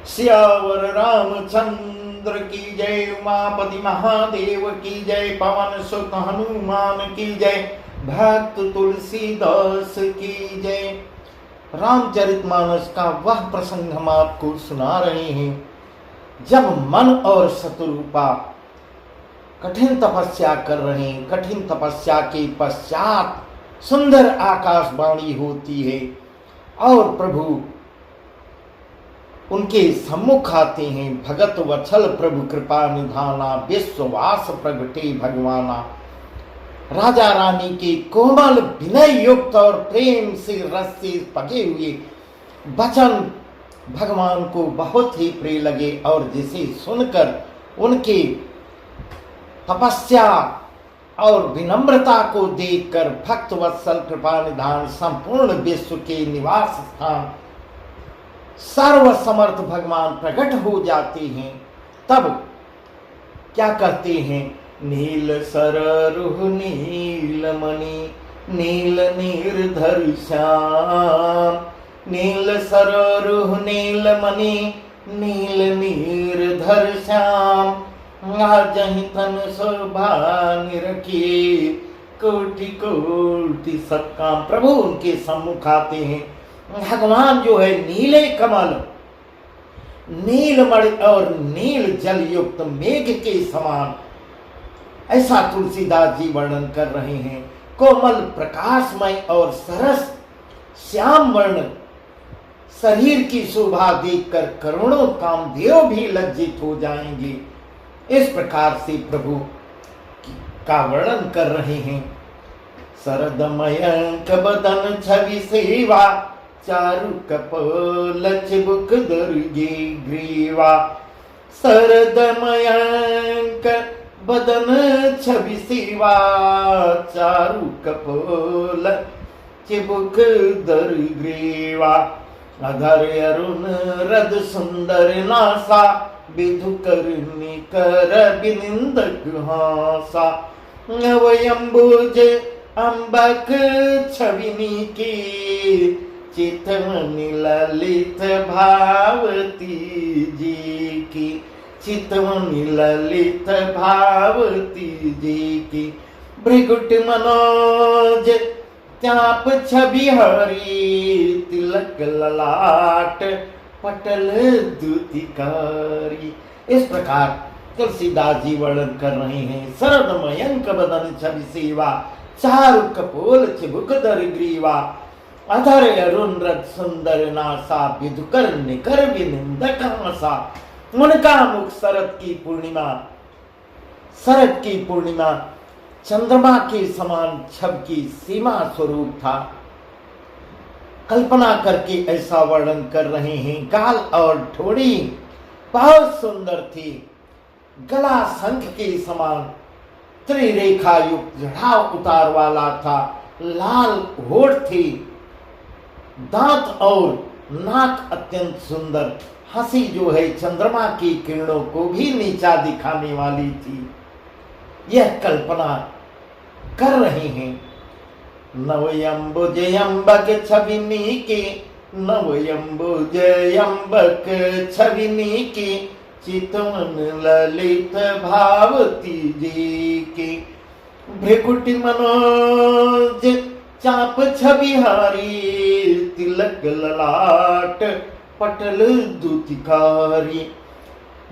सियावर रामचंद्र की जय। उमापति महादेव की जय। पवन सुत हनुमान की जय। भक्त तुलसीदास की जय। रामचरितमानस का वह प्रसंग हम आपको सुना रहे हैं जब मन और शत्रुपा कठिन तपस्या कर रहे हैं। कठिन तपस्या के पश्चात सुंदर आकाशवाणी होती है और प्रभु उनके सम्मुख आते हैं। भगत वत्सल प्रभु कृपा निधाना, विश्ववास प्रगटे भगवाना। राजा रानी के कोमल विनय युक्त और प्रेम से रस से पगे हुए वचन भगवान को बहुत ही प्रिय लगे और जिसे सुनकर उनके तपस्या और विनम्रता को देखकर भक्त वत्सल कृपा निधान संपूर्ण विश्व के निवास स्थान सर्वसमर्थ भगवान प्रकट हो जाते हैं। तब क्या कहते हैं? नील सररुह नीलमणि नील निर्धर श्याम। नील सररुह नीलमणि नील निर्धर श्याम। जहि तन शोभा निरखी कोटि कोटि सत्काम। प्रभु उनके सम्मुख आते हैं। भगवान जो है नीले कमल, नीलमणि और नील जल युक्त मेघ के समान, ऐसा तुलसीदास जी वर्णन कर रहे हैं। कोमल प्रकाशमय और सरस श्याम वर्ण शरीर की शोभा देखकर करोड़ों कामदेव भी लज्जित हो जाएंगे। इस प्रकार से प्रभु का वर्णन कर रहे हैं। शरदमयंक बदन छवि सेवा चारु कपोल चिबुक दुर्गे ग्रीवा। शरदमयंक बदन छवि सेवा चारु कपोल चिबुक दुर्ग्रीवा। अधर अरुण रद सुंदर नासा विधुकर निकर बिनिंदक हासा। नवयंबुज अम्बक छविनी की चितवनी ललित भावती जी की। चितवनी ललित भावती जी की। भृगुट मनोज चाप छवि हरी तिलक ललाट पटल द्युतिकारी। इस प्रकार तुलसीदास जी वर्णन कर रहे हैं। शरदमयंक बदन छवि सेवा चारु कपोल चिबुक दर ग्रीवा। अधर अरुण रथ सुंदर नासा विधुकर निकर विनिंदक हासा। उनका मुख शरद की पूर्णिमा चंद्रमा के समान छब की सीमा स्वरूप था। कल्पना करके ऐसा वर्णन कर रहे हैं। गाल और ठोड़ी बहुत सुंदर थी। गला शंख के समान त्रिरेखा युक्त चढ़ाव उतार वाला था। लाल होठ थी। दांत और नाक अत्यंत सुंदर। हंसी जो है चंद्रमा की किरणों को भी नीचा दिखाने वाली थी। यह कल्पना कर रहे हैं। नवयंबुज अम्बक छविनी की। नवयंबुज अम्बक छविनी की। चितवन ललित भावती जी की। भृकुट मनोज चाप छवि हारी तिलक ललाट पटल द्युतिकारी।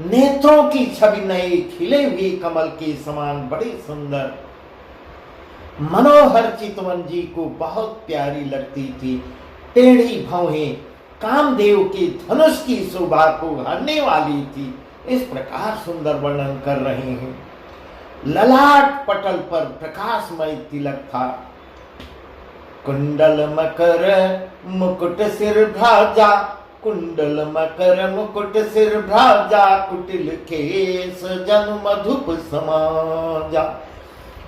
नेत्रों की छवि नए खिले हुए कमल के समान बड़े सुंदर। मनोहर चितवन जी को बहुत प्यारी लगती थी। टेढ़ी भौहें कामदेव के धनुष की शोभा को हरने वाली थी। इस प्रकार सुंदर वर्णन कर रहे हैं। ललाट पटल पर प्रकाशमय तिलक था। कुंडल मकर मुकुट सिर भ्राजा। कुंडल मकर मुकुट सिर भ्राजा। कुटिल केस जन मधुप समाजा।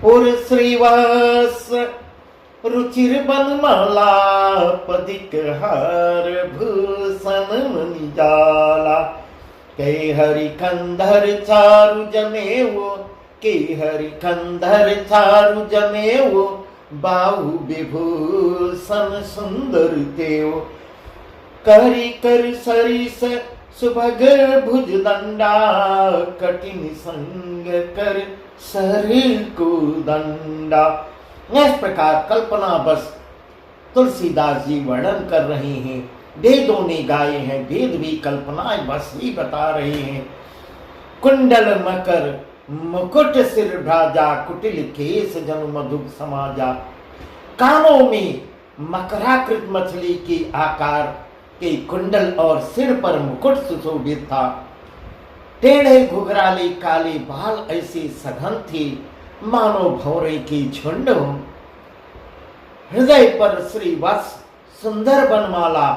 और श्रीवास रुचिर बनमाला पदिक हार भूषण मणिजाला। के हरि कंधर चारु जनेऊ। के हरि कंधर चारु जनेऊ। बाहु विभूषण सुंदर देव। करी कर सरिस सुभग भुज दंडा कठिन संग कर शरीर को दंडा। इस प्रकार कल्पना बस तुलसीदास जी वर्णन कर रहे हैं। वेदों ने गाए हैं, वेद भी कल्पनाएं बस ही बता रहे हैं। कुंडल मकर मुकुट सिर भ्राजा कुटिल केस जनु मधुक समाजा। कानों में मकराकृत मछली के आकार के कुंडल और सिर पर मुकुट सुशोभित था। टेढ़े घुघराले काले बाल ऐसे सघन थे मानो भौरे की झुंड हो। हृदय पर श्रीवत्स सुंदर बनमाला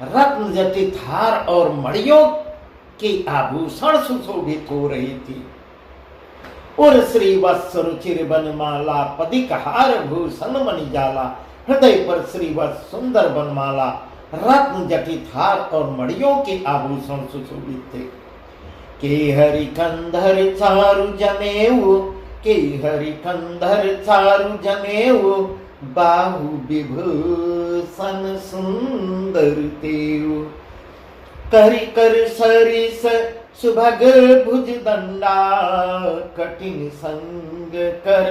रत्न जटित हार और मणियों के आभूषण सुशोभित हो रही थी। और श्रीवत्स रुचिर बनमाला पदिक हार भूषण मणिजाला। हृदय पर श्रीवत्स सुंदर बनमाला रत्न जटित हार और मणियों के आभूषण सुशोभित थे। के हरि कंधर चारु जनेऊ, के हरि कंधर चारु जनेऊ, बाहु विभूषण सुंदर तेऊ। करि कर सरिस सुभग भुज दंडा, कठिन संग कर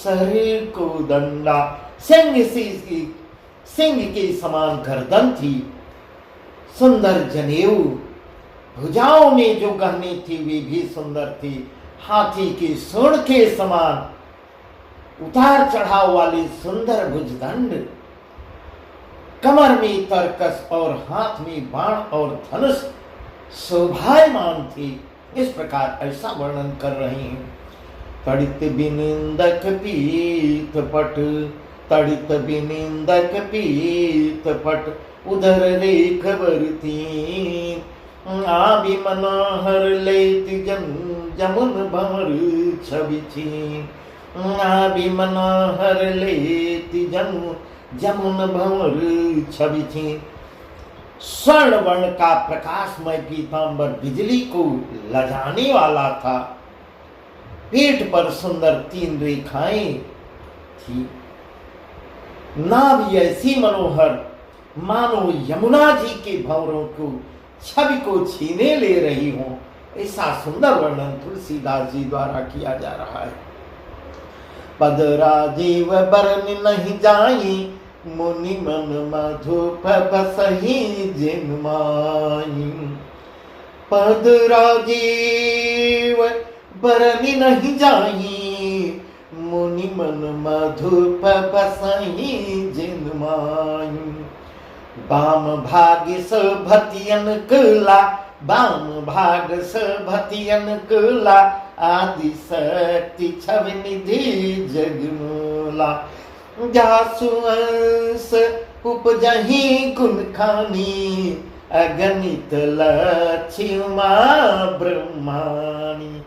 शरीर को दंडा। सिंह के समान गर्दन थी, सुंदर जनेऊ। भुजाओं में जो गहने थी वे भी सुंदर थी। हाथी के सूंड के समान उतार चढ़ाव वाले सुंदर भुजदंड। कमर में तरकस और हाथ में बाण और धनुष शोभायमान थी। इस प्रकार ऐसा वर्णन कर रहे हैं। तड़ित बिनिंदक पीत पट, तड़ित बिनिंदक पीत पट, उधर रेख बरती। आबि मनोहर लेत जमुन भंवर छवि थी। आबि मनोहर लेत जमुन भंवर छवि थी। स्वर्ण वर्ण का प्रकाशमय पीतांबर बिजली को लजाने वाला था। पीठ पर सुंदर 3 रेखाएं थी। नाभि ऐसी मनोहर मानो यमुना जी के भंवरों को छवि को छीने ले रही हो। ऐसा सुंदर वर्णन तुलसीदास जी द्वारा किया जा रहा है। पद राजीव बरन नहीं जाई, मुनि मन मधुप बसहि जिन माई। पद राजीव बरन नहीं जाई, मुनि मन मधुप बसहि जिन माई। बाम भाग सभतियन कला, बाम भाग सभतियन कला, आदि शक्ति छवि निधि जगमूला। जासु अंश उपजहि गुण खानी, अगणित लक्ष्मा ब्रह्माणी।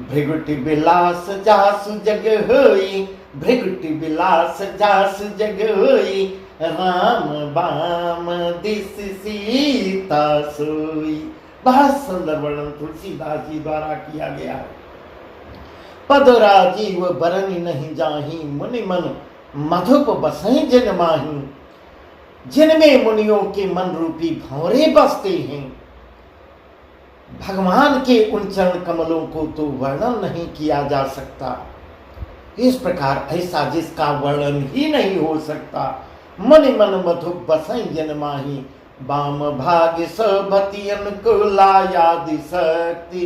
भृगुटि विलास जासु जग होई, भृगुटि विलास जासु जग होई। राम बाम दिस सीता सोई। बहुत सुंदर वर्णन तुलसीदास जी द्वारा किया गया है। पद राजीव बरनी नहीं जाही, मुनि मन मधुप बसहि जिन माही। जिनमें मुनियों के मन रूपी भंवरे बसते हैं। भगवान के उन चरण कमलों को तो वर्णन नहीं किया जा सकता। इस प्रकार ऐसा जिसका वर्णन ही नहीं हो सकता। मुनि मन मधुप बसहि जिन माही, बाम भाग सभतियन कुला, यादि शक्ति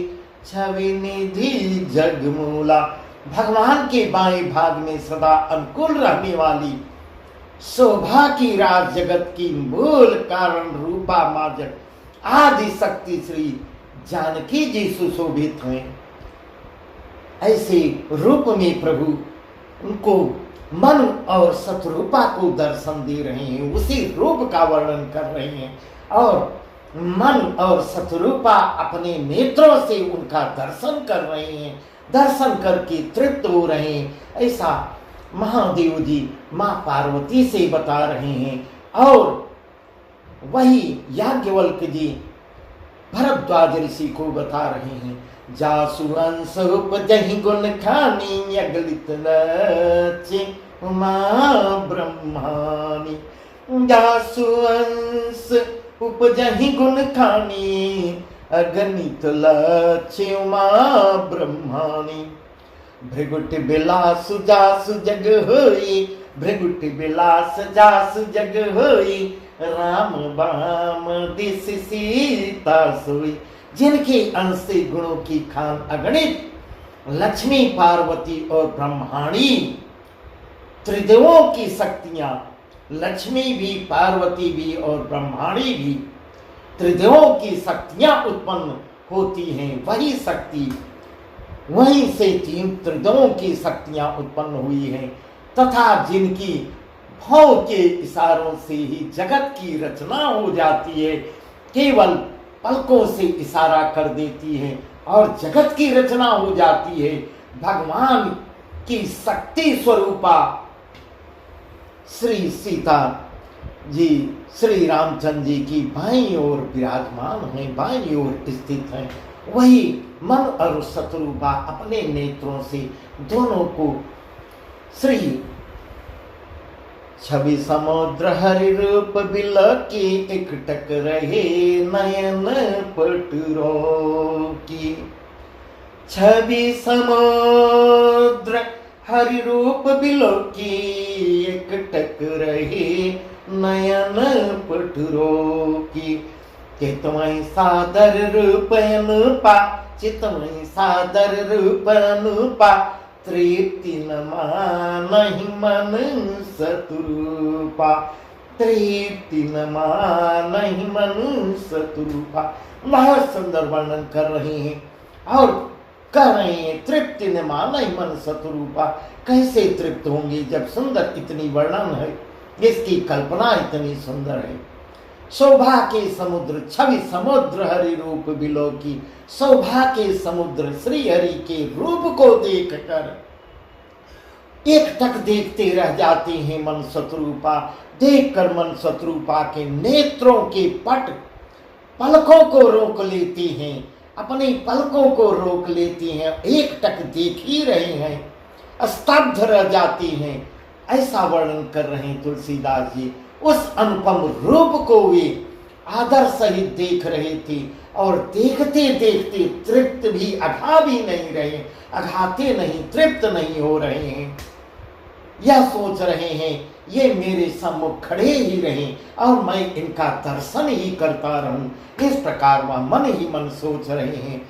छवि निधि जगमूला। भगवान के बाएं भाग में सदा अनुकूल रहने वाली शोभा की राज जगत की मूल कारण रूपा माजक आदि शक्ति श्री जानकी जी सुशोभित हैं। ऐसे रूप में प्रभु उनको मन और सतरूपा को दर्शन दे रहे हैं। उसी रूप का वर्णन कर रहे हैं और मन और सतरूपा अपने नेत्रों से उनका दर्शन कर रहे हैं। दर्शन करके तृप्त हो रहे हैं। ऐसा महादेव जी माँ पार्वती से बता रहे हैं और वही याज्ञवल्क्य जी भरद्वाज ऋषि को बता रहे हैं। जासु अंश उपजहि गुण खानी, अगलित लक्ष्य उमा ब्रह्मानी। जासु अंश उपजहि गुण खानी, अगणित लक्ष्य उमा ब्रह्माणी। भृगुट बिलास जासु जग होई, भृगुट बिलास जासु जग होई, राम बाम दिस सीता सोई। जिनके अंश से गुणों की खान अगणित लक्ष्मी, पार्वती और ब्रह्माणी, त्रिदेवों की शक्तियां, लक्ष्मी भी, पार्वती भी और ब्रह्माणी भी, त्रिदेवों की शक्तियां उत्पन्न होती हैं। वही शक्ति, वहीं से तीन त्रिदेवों की शक्तियां उत्पन्न हुई हैं, तथा जिनकी भाव के इशारों से ही जगत की रचना हो जाती है। केवल पलकों से इशारा कर देती है और जगत की रचना हो जाती है। भगवान की शक्ति स्वरूपा श्री सीता जी श्री रामचंद्र जी की बाईं ओर विराजमान हैं, बाईं ओर स्थित हैं। वही मन और शत्रुपा अपने नेत्रों से दोनों को श्री छवि समुद्र हरि रूप बिलकी, एकटक रहे नयन पटुरो की। छवि समुद्र हरि रूप बिलोकी, एकटक रहे नयन पटुरो की। चितमय सादर रूप अनुपा, चितमय सादर रूप अनुपा, तृप्ति न मानहि मन शत्रुपा, तृप्ति न मानहि मन शत्रुपा। बहुत सुंदर वर्णन कर रहे हैं और कह रहे हैं तृप्ति न मानहि मन शत्रुपा। कैसे तृप्त होंगे जब सुंदर इतनी वर्णन है, इसकी कल्पना इतनी सुंदर है। शोभा के समुद्र, छवि समुद्र हरि रूप बिलोकी, शोभा के समुद्र श्री हरि के रूप को देखकर एक टक देखते रह जाते हैं मन शत्रुपा। देखकर मन शत्रुपा के नेत्रों के पट पलकों को रोक लेती हैं, अपनी पलकों को रोक लेती हैं, एक टक देख ही रहे हैं, स्तब्ध रह जाती हैं। ऐसा वर्णन कर रहे हैं तुलसीदास जी। उस अनुपम रूप को वे आदर सहित देख रहे थे और देखते देखते तृप्त भी अघा भी नहीं रहे, अघाते नहीं, तृप्त नहीं हो रहे हैं। यह सोच रहे हैं ये मेरे सम्मुख खड़े ही रहें और मैं इनका दर्शन ही करता रहूं। इस प्रकार वह मन ही मन सोच रहे हैं।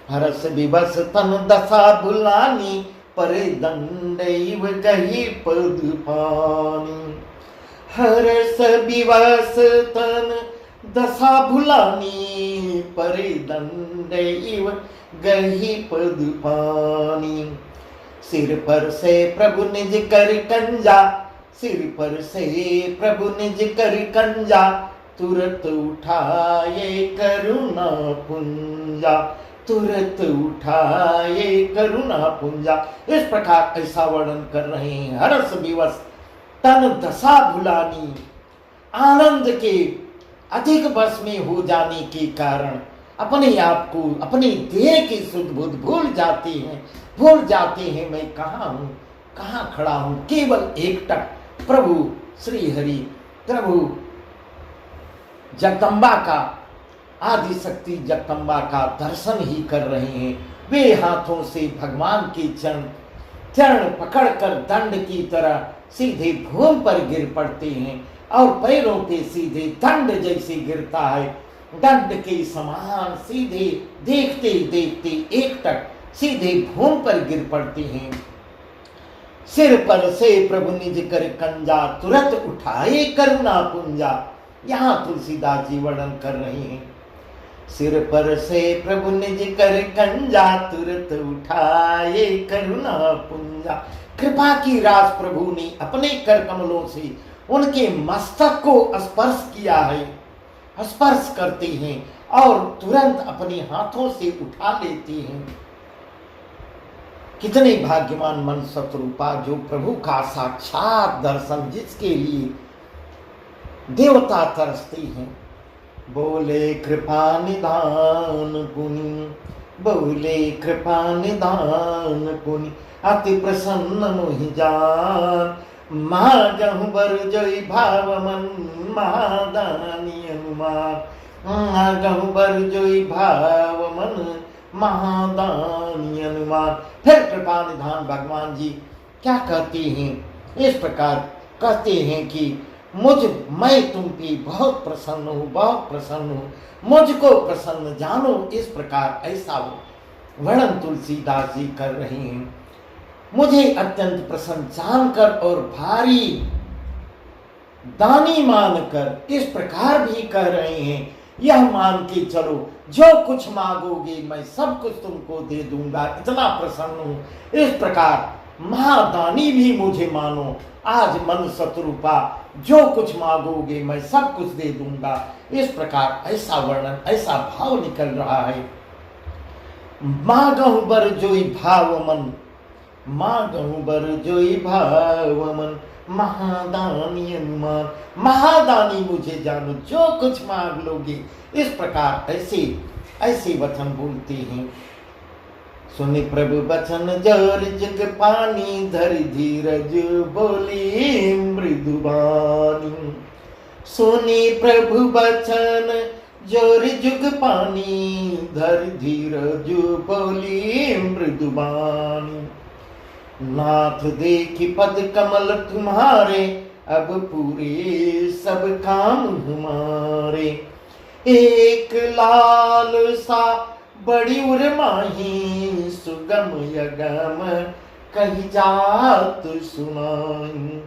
हरस विवश तन दशा बुलानी, परे दंडैव गही पद पानी। हरस विवश तन दशा भुलानी, परे दंडैव गही पद पानी। सिर पर से प्रभु निज कर कंजा, सिर पर से प्रभु निज कर कंजा, तुरत उठाए करुणा पुंजा, तुरत उठाए करुणा पुंजा। इस प्रकार ऐसा वर्णन कर रहे हैं। हर्ष विवश तन दशा भुलानी, आनंद के अधिक वश में हो जाने के कारण अपने आप को, अपनी देह की सुध बुध भूल जाते हैं, भूल जाते हैं मैं कहाँ हूँ, कहाँ खड़ा हूँ। केवल एक टक प्रभु श्री हरि, प्रभु जगदम्बा का, आदि शक्ति जगदम्बा का दर्शन ही कर रहे हैं। वे हाथों से भगवान के चरण पकड़कर दंड की तरह सीधे भूमि पर गिर पड़ते हैं और पैरों पे सीधे दंड जैसे गिरता है, दंड के समान सीधे देखते देखते एक टक सीधे भूमि पर गिर पड़ते हैं। सिर पर से प्रभु निज कर कंजा, तुरंत उठाए करुणा पुंजा। यहाँ तुलसीदास जी वर्णन कर रहे हैं। सिर पर से प्रभु निज कर कंजा, तुरंत उठाए करुणा पुंजा। कृपा की रास प्रभु ने अपने कर कमलों से उनके मस्तक को स्पर्श किया है, स्पर्श करते हैं और तुरंत अपने हाथों से उठा लेते हैं। कितने भाग्यवान मन शत्रुपा, जो प्रभु का साक्षात दर्शन, जिसके लिए देवता तरसते हैं। बोले कृपा निधान पुनि, बोले कृपा निधान पुनि, अति प्रसन्न मोहि जान, मागहु बर जोई भाव मन महादानी अनुमान, मागहु बर जोई भाव मन महादानी अनुमान। फिर कृपा निधान भगवान जी क्या कहते हैं, इस प्रकार कहते हैं कि मैं तुम पे बहुत प्रसन्न हूँ, बहुत प्रसन्न हूँ, मुझको प्रसन्न जानो। इस प्रकार ऐसा वर्णन तुलसीदास जी कर रहे हैं। मुझे अत्यंत प्रसन्न जानकर और भारी दानी मानकर इस प्रकार भी कह रहे हैं, यह मान के चलो जो कुछ मांगोगे मैं सब कुछ तुमको दे दूंगा, इतना प्रसन्न हूं। इस प्रकार महादानी भी मुझे मानो, आज मन शत्रुपा, जो कुछ मांगोगे मैं सब कुछ दे दूंगा। इस प्रकार ऐसा वर्णन, ऐसा भाव निकल रहा है। मांगहु बर जोई भाव मन, मांगहु बर जोई भाव मन महादानी अनुमान, महादानी मुझे जानो, जो कुछ मांग लोगे। इस प्रकार ऐसे ऐसे वचन बोलते हैं। सुनि प्रभु बचन जोर जुग पानी, धरि धीरज बोली मृदुबानी। सुनि प्रभु बचन जोर जुग पानी, धरि धीरज बोली मृदुबानी। नाथ देखी पद कमल तुम्हारे, अब पूरे सब काम हमारे। एक लाल सा बड़ी उर्माही, सुगम यगम कही जात सुनाई।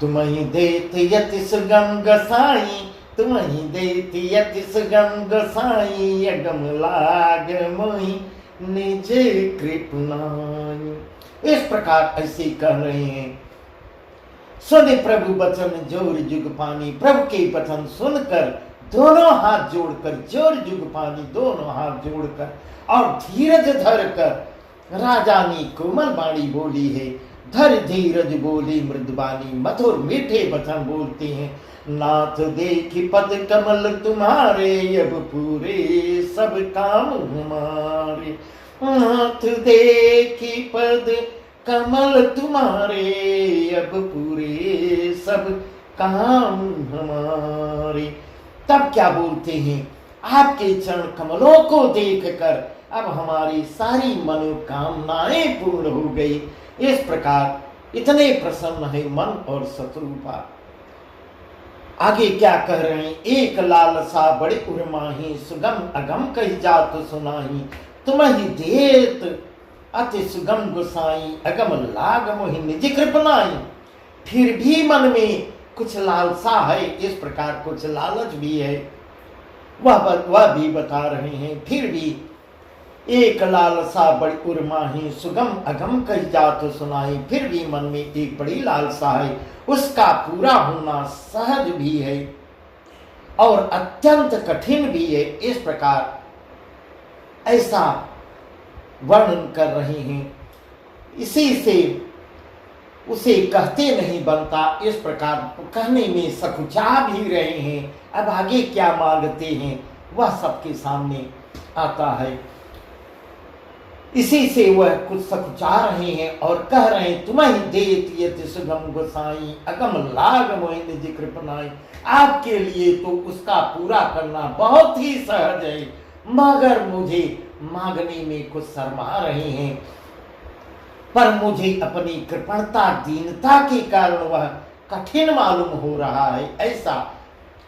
तुम्हें देती यति सुगम गसाई, तुम्हें देती यति सुगम गसाई। यगम लाग मोहि निज कृपनाई। इस प्रकार ऐसे कह रहे हैं। सुने प्रभु बचन जोर जुग पानी, प्रभु के वचन सुनकर दोनों हाथ जोड़कर, जोर जुग पानी दोनों हाथ जोड़कर और धीरज धर कर राजा ने कोमल बाणी बोली है। धर धीरज बोली मृदुबानी, मधुर मीठे वचन बोलते हैं। नाथ देखी पद कमल तुम्हारे, अब पूरे सब काम हमारे। नाथ देखी पद कमल तुम्हारे, अब पूरे सब काम हमारे। तब क्या बोलते हैं, आपके चरण कमलों को देखकर अब हमारी सारी मनोकामनाएं पूर्ण हो गई। इस प्रकार इतने प्रसन्न है मन और शत्रुपा। आगे क्या कह रहे हैं, एक लालसा बड़ी उर्माही, सुगम अगम कही जात सुनाही। तुम्हें देत अति सुगम गुसाई, अगम लाग मोहि निज कृपनाई। फिर भी मन में कुछ लालसा है, इस प्रकार कुछ लालच भी है, वह भी बता रहे हैं। फिर भी एक लालसा बड़ी उर्माही, सुगम अगम कही जात सुनाई। फिर भी मन में एक बड़ी लालसा है, उसका पूरा होना सहज भी है और अत्यंत कठिन भी है। इस प्रकार ऐसा वर्णन कर रहे हैं। इसी से उसे कहते नहीं बनता, इस प्रकार कहने में सकुचा भी रहे हैं। अब आगे क्या मांगते हैं वह सबके सामने आता है। इसी से वह कुछ सकुचा रहे हैं और कह रहे हैं, तुम्हें देत यति सुगम गोसाई, अगम लाग मोहि निज कृपनाई। आपके लिए तो उसका पूरा करना बहुत ही सहज है, मगर मुझे मांगने में कुछ शर्मा रहे हैं। पर मुझे अपनी कृपणता दीनता के कारण वह कठिन मालूम हो रहा है। ऐसा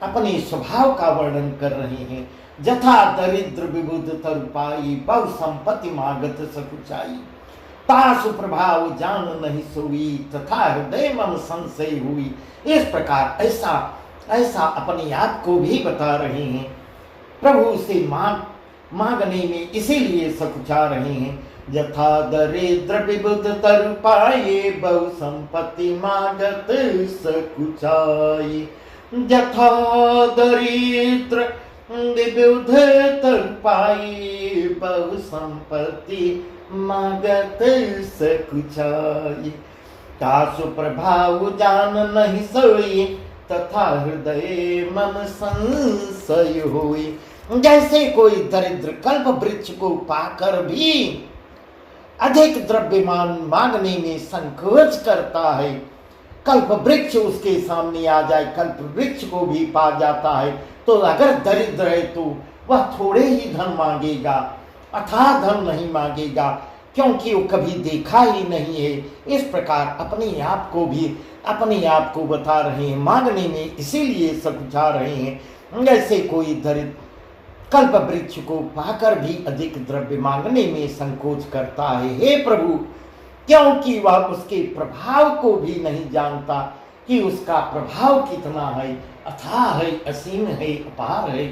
अपने स्वभाव का वर्णन कर रहे हैं। जथा दरिद्र विबुध तरुपाई, बहु संपत्ति मागत सकुचाई। तासु प्रभाव जान नहीं सोई, तथा हृदय मम संशय हुई। इस प्रकार ऐसा अपने आप को भी बता रहे हैं। प्रभु से मांगने में इसीलिए सकुचा रहे हैं। यथा दरिद्र विबुध तरुपाई, बहु संपत्ति मागत सकुचाई। यथा दरिद्र विबुध तरुपाई, बहु संपत्ति मागत सकुचाई। तासु प्रभाव जान नहीं सोई, तथा हृदय मन संशय हुई। जैसे कोई दरिद्र कल्प वृक्ष को पाकर भी अधिक द्रव्यमान मांगने में संकोच करता है, कल्प वृक्ष उसके सामने आ जाए, कल्प वृक्ष को भी पा जाता है, तो अगर दरिद्र है तो वह थोड़े ही धन मांगेगा, अथाह धन नहीं मांगेगा, क्योंकि वो कभी देखा ही नहीं है। इस प्रकार अपने आप को भी अपने आप को बता रहे हैं, मांगने में इसीलिए सकुचा रहे हैं। ऐसे कोई दरिद्र कल्प वृक्ष को पाकर भी अधिक द्रव्य मांगने में संकोच करता है, हे प्रभु, क्योंकि वह उसके प्रभाव को भी नहीं जानता कि उसका प्रभाव कितना है, अथाह है, असीम है, अपार है,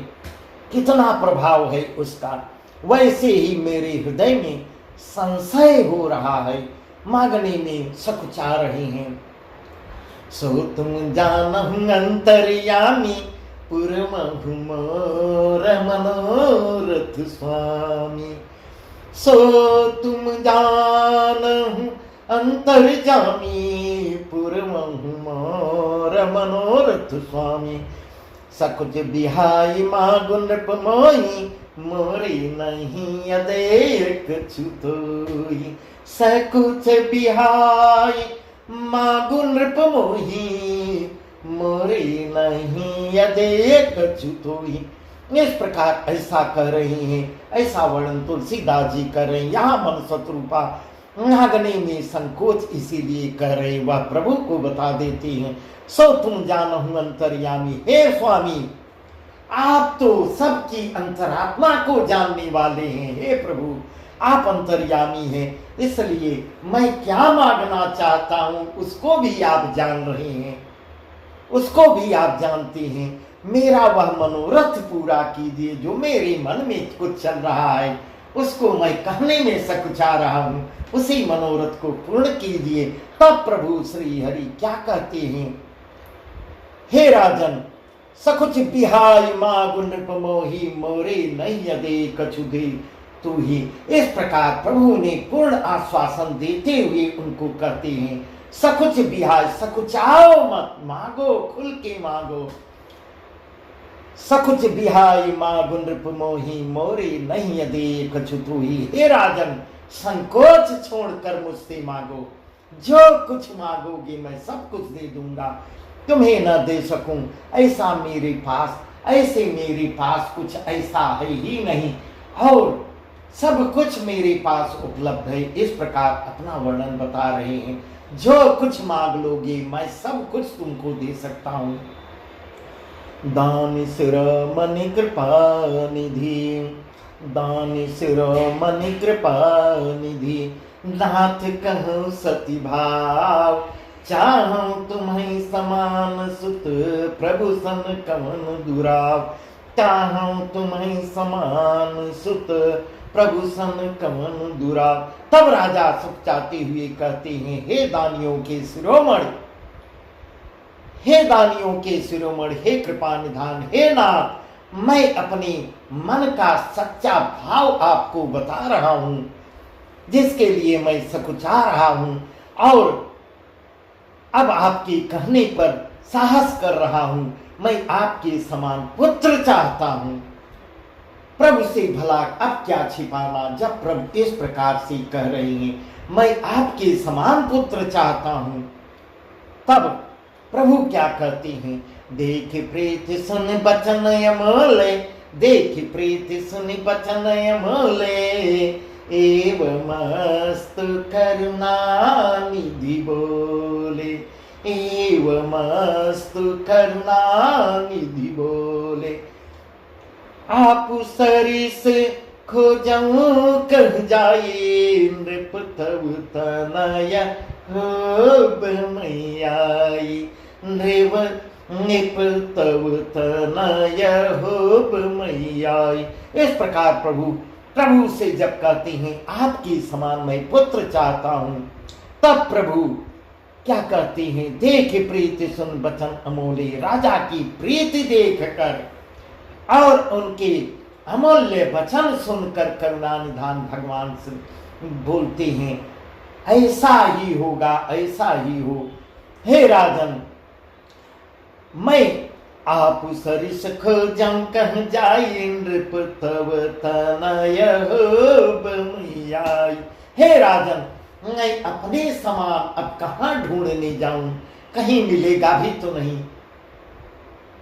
कितना प्रभाव है उसका। वैसे ही मेरे हृदय में संशय हो रहा है, मांगने में सकुचा रहे हैं। सो तुम जानहु अंतर्यामी पुरमहु मोर मनोरथ स्वामी। सो तुम जानहु अंतर्यामी पुरमहु मोर मनोरथ स्वामी। सकुच बिहाई मागु नृप मोहि मोरी नहीं अदेक छुतोई। सकुच बिहाई मागु नृप मोहि मोरी नहीं अदेक छुतोई। इस प्रकार ऐसा कह रही हैं, ऐसा वर्णन तुलसीदास जी कर रहे हैं। यहाँ मन शत्रुपा मांगने में संकोच इसीलिए कह रहे, वह प्रभु को बता देती हैं। सो तुम जानहु अंतर्यामी, हे स्वामी, आप तो सबकी अंतरात्मा को जानने वाले हैं। हे प्रभु, आप अंतर्यामी हैं, इसलिए मैं क्या मांगना चाहता हूं उसको भी आप जान रहे हैं, उसको भी आप जानते हैं। मेरा वह मनोरथ पूरा कीजिए, जो मेरे मन में कुछ चल रहा है उसको मैं कहने में सकुचा रहा हूं, उसी मनोरथ को पूर्ण कीजिए। तब प्रभु श्री हरि क्या कहते हैं, हे राजन, सकुच बिहाई मागु नृप मोहि मोरे नहीं दे कछु दे तू ही। इस प्रकार प्रभु ने पूर्ण आश्वासन देते हुए उनको कहते हैं, सकुच बिहाई, सकुचाओ मत, मांगो, खुल के मांगो। सकुच बिहाई मागु नृप मोहि मोरे नहीं दे कछु तू ही। हे राजन, संकोच छोड़कर मुझसे मांगो, जो कुछ मांगोगे मैं सब कुछ दे दूंगा। तुम्हें न दे सकूं ऐसा मेरे पास, ऐसे मेरे पास कुछ ऐसा है ही नहीं, और सब कुछ मेरे पास उपलब्ध है। इस प्रकार अपना वर्णन बता रहे हैं, जो कुछ मांग लोगे मैं सब कुछ तुमको दे सकता हूं। दान शिरोमणि कृपा निधि, दान शिरोमणि कृपा निधि, नाथ कहूं सती भाव, चाहूं तुम्हें समान सुत प्रभु सन कवन दुराव। चाहूं तुम्हें समान सुत प्रभु सन कवन दुराव। तब राजा सकुचाते हुए कहते हैं, हे दानियों के शिरोमणि, हे दानियों के शिरोमणि, हे कृपा निधान, हे नाथ, मैं अपने मन का सच्चा भाव आपको बता रहा हूं, जिसके लिए मैं सकुचा रहा हूं, और अब आपके कहने पर साहस कर रहा हूं। मैं आपके समान पुत्र चाहता हूं। प्रभु से भला अब क्या छिपाना, जब प्रभु इस प्रकार से कह रहे हैं, मैं आपके समान पुत्र चाहता हूं। तब प्रभु क्या कहते हैं, देख प्रीत सुन बचन अमोले, देख प्रीत सुन बचन अमोले, एवमस्तु करुणा निधि बोले, एवमस्तु करुणा निधि बोले। आप सरिस खोजऊं कह जाए, नृप तव तनय होब मैयाई, नृप निप तव तनय होब मैयाई। इस प्रकार प्रभु से जब कहते हैं आपके समान मैं पुत्र चाहता हूं, तब प्रभु क्या कहते हैं, देख प्रीति सुन बचन अमोले। राजा की प्रीति देखकर और उनके अमूल्य वचन सुनकर करुणा निधान भगवान से बोलते हैं, ऐसा ही होगा, ऐसा ही हो। हे राजन, मैं आप सरिस खोजं कह जाई, नृप तव तनय होब मैयाई। हे राजन, मैं अपने समान अब कहाँ ढूंढने जाऊं, कहीं मिलेगा भी तो नहीं,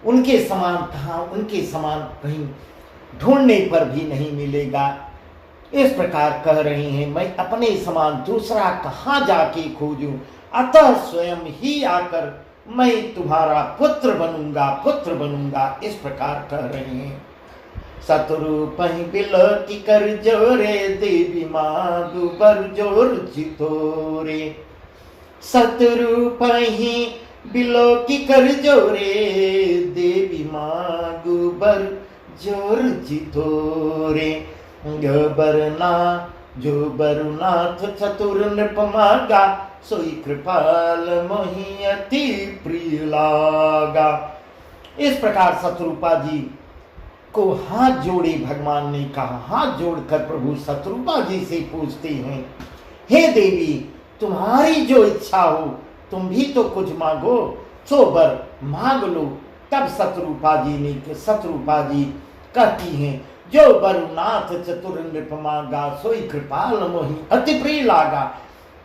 उनके समान कहाँ, उनके समान कहीं ढूंढने पर भी नहीं मिलेगा। इस प्रकार कह रहे हैं, मैं अपने समान दूसरा कहाँ जाके खोजूं, अतः स्वयं ही आकर मैं तुम्हारा पुत्र बनूंगा, पुत्र बनूंगा। इस प्रकार कह रहे हैं। सतरूपहि बिलौटी कर जोरे, देवी माँ दुबर जोर चितोरे। सतरूपहि बिलौटी कर जोरे, देवी माँ दुबर जोर चितोरे। जो बरुनाथ चतुर नृपमागा, सोई कृपाल मोहि अति प्रिय लागा। इस प्रकार शत्रुपा जी को हाथ जोड़े भगवान ने कहा। हाथ जोड़कर प्रभु शत्रुपा जी से पूछते हैं, हे देवी, तुम्हारी जो इच्छा हो, तुम भी तो कुछ मांगो, सो वर मांग लो। तब शत्रुपा जी कहती हैं, जो बरुनाथ चतुर नृप मांगा, सोई कृपाल मोहि अति प्रिय लागा।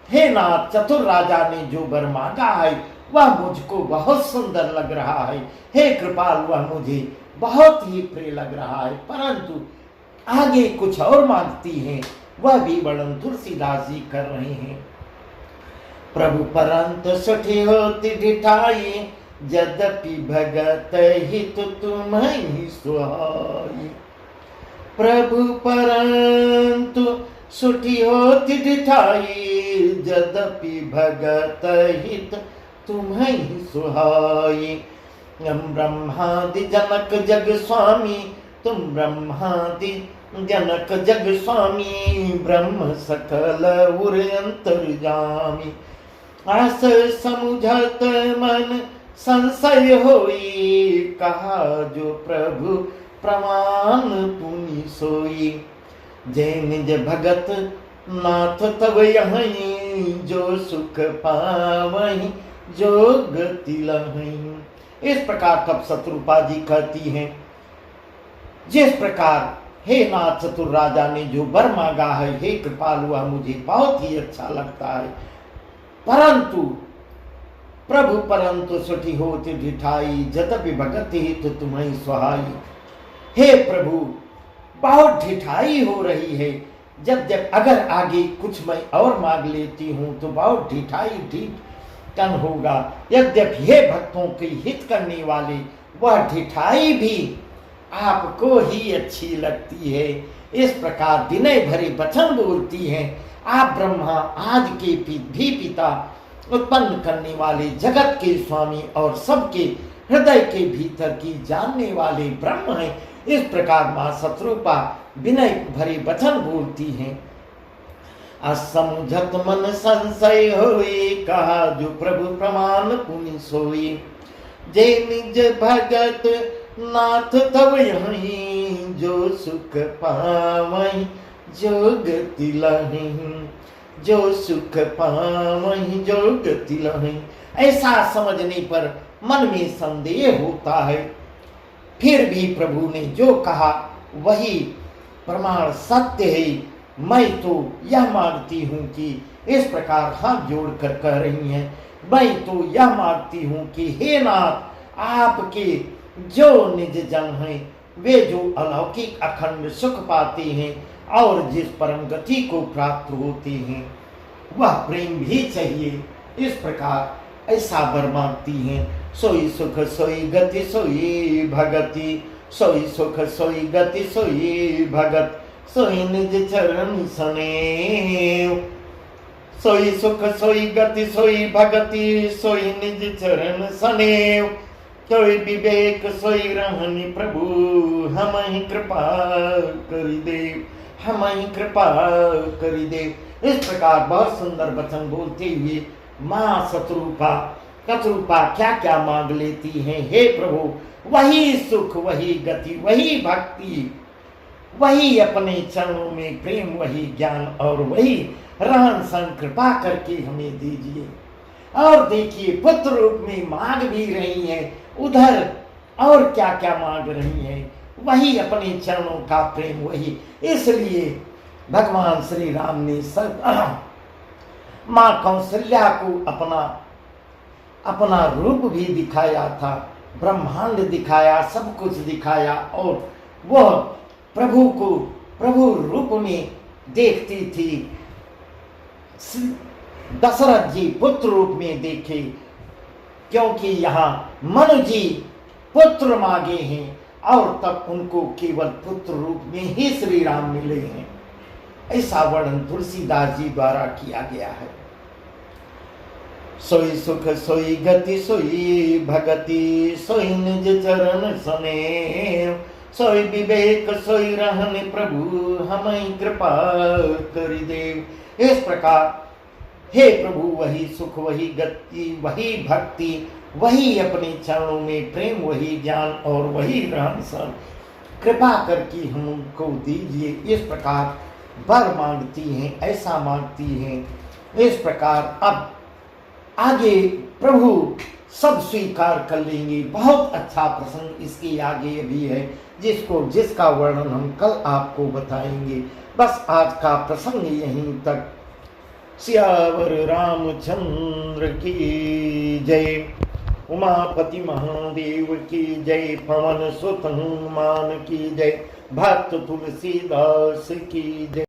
हे नाथ, चतुर राजा ने जो वर मांगा है वह मुझको बहुत सुंदर लग रहा है। हे कृपाल, वह मुझे बहुत ही प्रिय लग रहा है, परंतु आगे कुछ और मांगती हैं, वह भी वर्णन तुलसीदास जी कर रहे हैं। प्रभु परंत सठी होती ढिठाई, यद्यपि भगत हित तुम्हि सुहाई। प्रभु परंतु सुठी होती ढिठाई, यद्यपि भगत हित तुम्हि सुहाई। ब्रह्मादि जनक जग स्वामी, तुम ब्रह्मादि जनक जग स्वामी। ब्रह्म सकल उर अंतर्यामी। आस समुझत मन संशय होई, कहा जो प्रभु प्रमाण पुनि सोई। जय निज भगत नाथ तब यहीं, जो सुख पावहीं जो गति लहीं। इस प्रकार तब शत्रुपा जी कहती हैं, जिस प्रकार हे नाथ चतुर राजा ने जो वर मांगा है, हे कृपालु, वह मुझे बहुत ही अच्छा लगता है, परंतु प्रभु परंतु सुठी होती ढिठाई, जतपि भगत हित तुम्हि सुहाई। हे प्रभु, बहुत ढिठाई हो रही है, जब अगर आगे कुछ मैं और मांग लेती हूँ तो बहुत ढिठाई कन होगा। यद्यपि हे भक्तों के हित करने वाले, वह ढिठाई भी आपको ही अच्छी लगती है। इस प्रकार विनय भरे वचन बोलती हैं। आप ब्रह्मा, आज के भी पिता, उत्पन्न करने वाले, जगत के स्वामी और सबके हृदय के भीतर की जानने वाले ब्रह्म हैं। इस प्रकार मां शत्रुपा विनय भरे वचन बोलती हैं। असमुझत मन संशय होई, कहा जो प्रभु प्रमाण पुनि सोई। जे निज भगत नाथ तब यहीं, जो सुख पावहीं जो गति लहीं। जो सुख पावहीं जो गति लहीं। ऐसा समझने पर मन में संदेह होता है, फिर भी प्रभु ने जो कहा वही प्रमाण सत्य है। मैं तो यह मानती हूँ कि, इस प्रकार हाथ जोड़कर कह रही हैं, मैं तो यह मानती हूँ कि हे नाथ, आपके जो निज जन हैं, वे जो अलौकिक अखंड सुख पाते हैं और जिस परम गति को प्राप्त होते हैं, वह प्रेम भी चाहिए। इस प्रकार ऐसा वर मांगती हैं। सोई सुख सोई गति सोई भगति, सोई सुख सोई गति सोई भगत, सोई निज चरण सनेव। सोई सुख सोई गति सोई भगति, सोई निज चरण सनेव। सोई विवेक सोई रहनि प्रभु, हमहि कृपा करि देव, हमहि कृपा करि देव। इस प्रकार बहुत सुंदर वचन बोलते हुए माँ शत्रुपा क्या क्या मांग लेती हैं। हे प्रभु, वही सुख, वही गति, वही भक्ति, वही अपने चरणों में प्रेम, वही ज्ञान और वही रहन सहन कृपा करके हमें दीजिए। और देखिए, पुत्र रूप में मांग भी रही हैं, उधर और क्या क्या मांग रही हैं, वही अपने चरणों का प्रेम, वही। इसलिए भगवान श्री राम ने सब माँ कौशल्या को अपना अपना रूप भी दिखाया था, ब्रह्मांड दिखाया, सब कुछ दिखाया, और वह प्रभु को प्रभु रूप में देखती थी। दशरथ जी पुत्र रूप में देखे, क्योंकि यहाँ मनु जी पुत्र मांगे हैं और तब उनको केवल पुत्र रूप में ही श्री राम मिले हैं। ऐसा वर्णन तुलसीदास जी द्वारा किया गया है। सोई सुख सोई गति सोई भगति, सोई निज चरण सने, सोई विवेक सोई रहने प्रभु, हमें कृपा करि देव। इस प्रकार हे प्रभु, वही सुख, वही गति, वही भक्ति, वही अपने चरणों में प्रेम, वही ज्ञान और वही रहन सहन, कृपा करके हमको दीजिए। इस प्रकार वर मांगती हैं, ऐसा मांगती हैं। इस प्रकार अब आगे प्रभु सब स्वीकार कर लेंगे। बहुत अच्छा प्रसंग इसके आगे भी है, जिसका वर्णन हम कल आपको बताएंगे। बस आज का प्रसंग यहीं तक। सियावर रामचंद्र की जय, उमापति महादेव की जय, पवन सुत हनुमान की जय, भक्त तुलसीदास की जय।